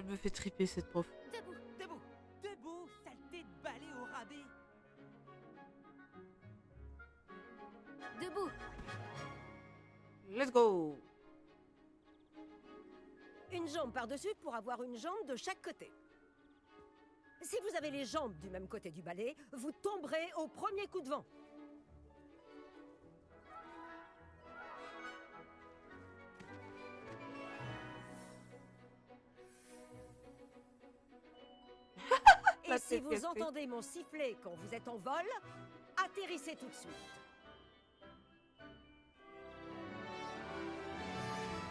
me fait triper cette prof. Debout. Debout. Debout, saleté de balai au rabais. Debout. Let's go. Une jambe par-dessus pour avoir une jambe de chaque côté. Si vous avez les jambes du même côté du balai, vous tomberez au premier coup de vent. Et La si tête vous qu'elle fait. entendez mon sifflet quand vous êtes en vol, atterrissez tout de suite.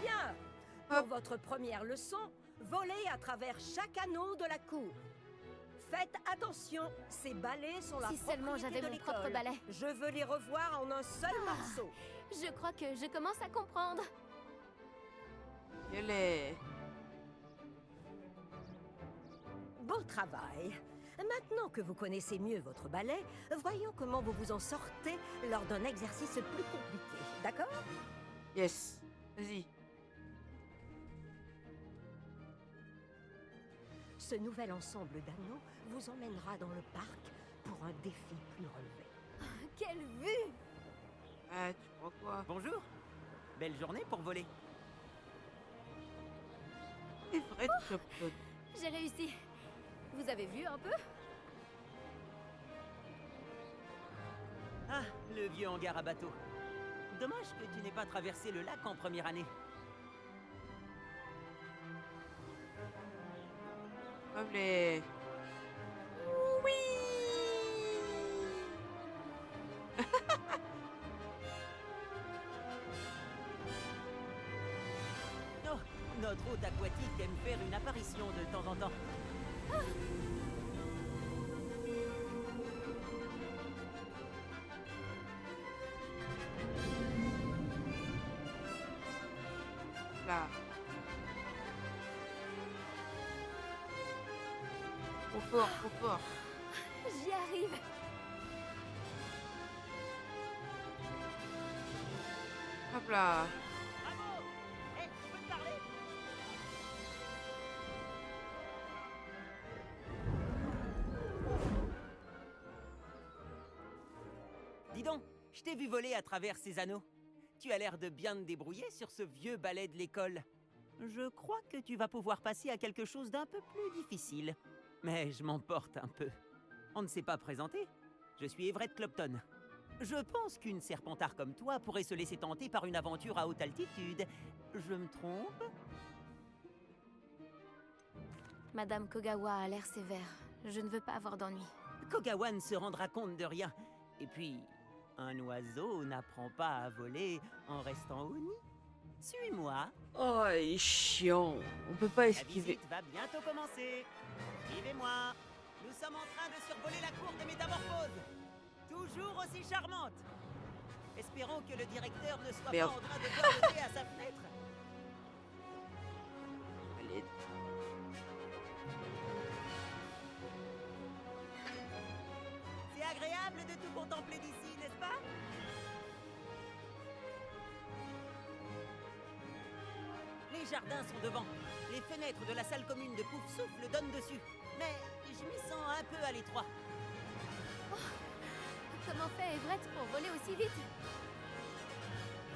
Bien. Pour Hop. votre première leçon, volez à travers chaque anneau de la cour. Faites attention, ces balais sont la Si seulement propriété j'avais de mon propre l'école. balai. Je veux les revoir en un seul morceau. Je crois que je commence à comprendre. Elle est... Beau travail. Maintenant que vous connaissez mieux votre balai, voyons comment vous vous en sortez lors d'un exercice plus compliqué. D'accord? Yes. Vas-y. Ce nouvel ensemble d'anneaux vous emmènera dans le parc pour un défi plus relevé. Quelle vue! Ah, tu crois quoi? Bonjour. Belle journée pour voler. C'est vrai, Clopton. J'ai réussi. Vous avez vu un peu? Ah, le vieux hangar à bateau. Dommage que tu n'aies pas traversé le lac en première année. Comme les... Oui. Oh, notre hôte aquatique aime faire une apparition de temps en temps. Là. Trop fort, trop fort. J'y arrive. Hop là. Bravo. Eh, tu peux te parler? Dis donc, je t'ai vu voler à travers ces anneaux. Tu as l'air de bien te débrouiller sur ce vieux balai de l'école. Je crois que tu vas pouvoir passer à quelque chose d'un peu plus difficile. Mais je m'emporte un peu. On ne s'est pas présenté. Je suis Everett Clopton. Je pense qu'une serpentard comme toi pourrait se laisser tenter par une aventure à haute altitude. Je me trompe? Madame Kogawa a l'air sévère. Je ne veux pas avoir d'ennui. Kogawa ne se rendra compte de rien. Et puis, un oiseau n'apprend pas à voler en restant au nid. Suis-moi. Oh, il est chiant. On peut pas La esquiver. visite va bientôt commencer. Suivez-moi. Nous sommes en train de survoler la cour des métamorphoses. Toujours aussi charmante. Espérons que le directeur ne soit Merde. pas en train de border à sa fenêtre. Allez. C'est agréable de tout contempler d'ici, n'est-ce pas? Les jardins sont devant. Les fenêtres de la salle commune de Pouf Souffle donnent dessus. Mais je m'y sens un peu à l'étroit. Comment fait Everett pour voler aussi vite?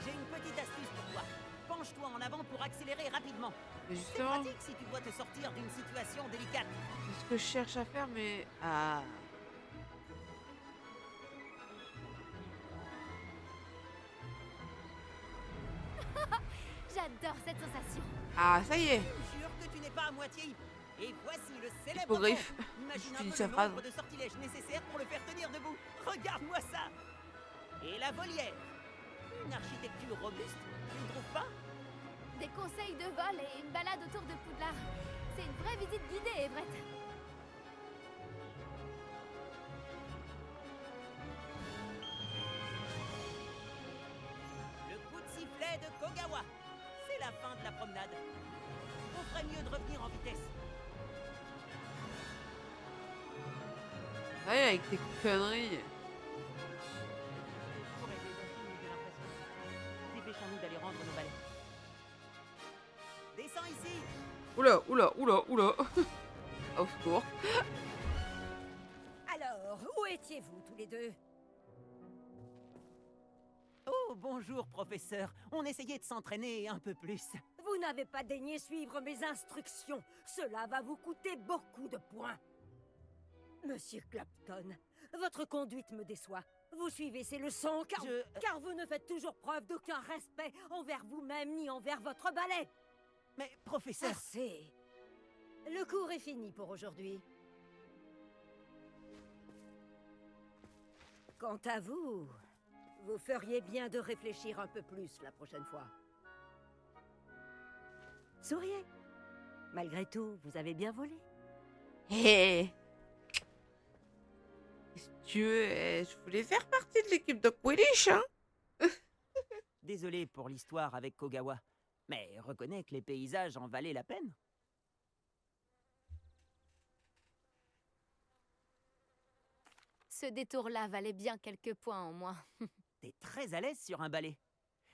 J'ai une petite astuce pour toi. Penche-toi en avant pour accélérer rapidement. Mais C'est justement, pratique si tu dois te sortir d'une situation délicate. c'est ce que je cherche à faire, mais... Ah... J'adore cette sensation. Ah, ça y est. Je jure que tu n'es pas à moitié hip. Et voici le célèbre Hippogriffe. pont. Imagine un J'utilise peu sa le phrase. nombre de sortilèges nécessaires pour le faire tenir debout. Regarde-moi ça. Et la volière. Une architecture robuste, tu ne trouves pas? Des conseils de vol et une balade autour de Poudlard. C'est une vraie visite guidée, Everett. Le coup de sifflet de Kogawa. C'est la fin de la promenade. On ferait mieux de revenir en vitesse. Ouais, avec tes conneries. Pour aider les filles, j'ai l'impression. Dépêchons-nous d'aller rendre nos balais. Descends ici. Oula, oula, oula, oula. Au secours. Alors, où étiez-vous tous les deux? Oh, bonjour, professeur. On essayait de s'entraîner un peu plus. Vous n'avez pas daigné suivre mes instructions. Cela va vous coûter beaucoup de points. Monsieur Clapton, votre conduite me déçoit. Vous suivez ces leçons car vous ne faites toujours preuve d'aucun respect envers vous-même ni envers votre ballet. Mais, professeur... Assez. Le cours est fini pour aujourd'hui. Quant à vous, vous feriez bien de réfléchir un peu plus la prochaine fois. Souriez. Malgré tout, vous avez bien volé. Hé! Qu'est-ce que tu veux? Je voulais faire partie de l'équipe de Quidditch, hein? Désolé pour l'histoire avec Kogawa, mais reconnais que les paysages en valaient la peine. Ce détour-là valait bien quelques points en moins. T'es très à l'aise sur un balai.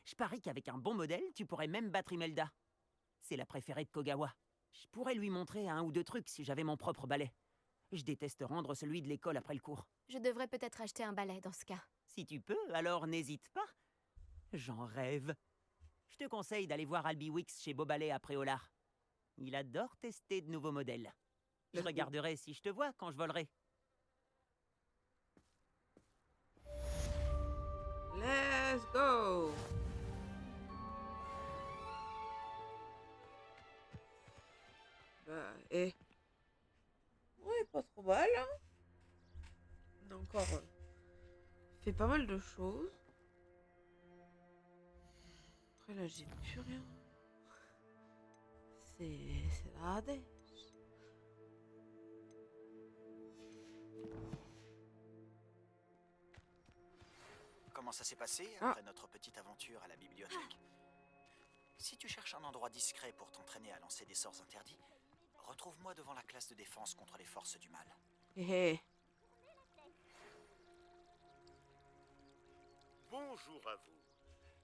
Je parie qu'avec un bon modèle, tu pourrais même battre Imelda. C'est la préférée de Kogawa. Je pourrais lui montrer un ou deux trucs si j'avais mon propre balai. Je déteste rendre celui de l'école après le cours. Je devrais peut-être acheter un balai dans ce cas. Si tu peux, alors n'hésite pas. J'en rêve. Je te conseille d'aller voir Albie Wix chez Beauballet à Préolard. Il adore tester de nouveaux modèles. Je regarderai si je te vois quand je volerai. Let's go! Bah, ouais, pas trop mal, hein? On a encore fait pas mal de choses. Après là, j'ai plus rien. C'est la radèche. Comment ça s'est passé après notre petite aventure à la bibliothèque? Si tu cherches un endroit discret pour t'entraîner à lancer des sorts interdits, retrouve-moi devant la classe de défense contre les forces du mal. Hé. Bonjour à vous.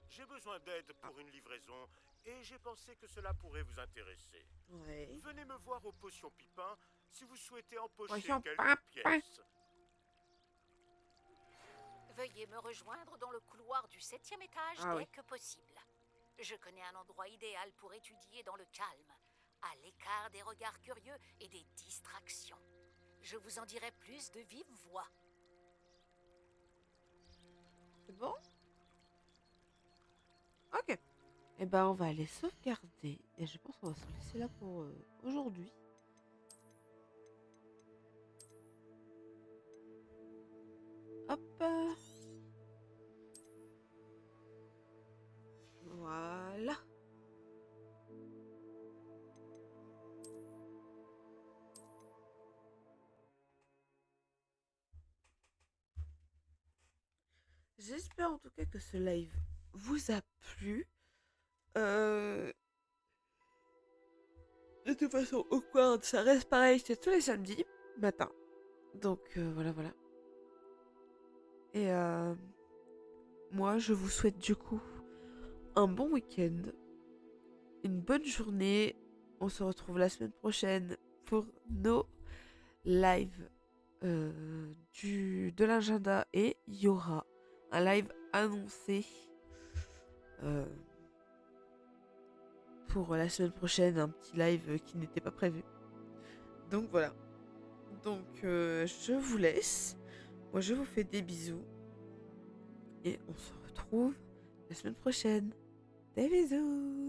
J'ai besoin d'aide pour une livraison et j'ai pensé que cela pourrait vous intéresser. Ouais. Venez me voir au Potion Pipin si vous souhaitez empocher Potion quelques pièces. Veuillez me rejoindre dans le couloir du 7e étage dès que possible. Je connais un endroit idéal pour étudier dans le calme, à l'écart des regards curieux et des distractions. Je vous en dirai plus de vive voix. C'est bon? Ok. Eh ben, on va aller sauvegarder. Et je pense qu'on va se laisser là pour aujourd'hui. Hop. Voilà. J'espère en tout cas que ce live vous a plu. De toute façon, au coin, ça reste pareil, c'est tous les samedis matin. Donc voilà. Et moi, je vous souhaite du coup un bon week-end, une bonne journée. On se retrouve la semaine prochaine pour nos lives de l'agenda. Et il y aura un live annoncé pour la semaine prochaine, un petit live qui n'était pas prévu. Donc voilà. Donc je vous laisse. Moi je vous fais des bisous. Et on se retrouve la semaine prochaine. Des bisous.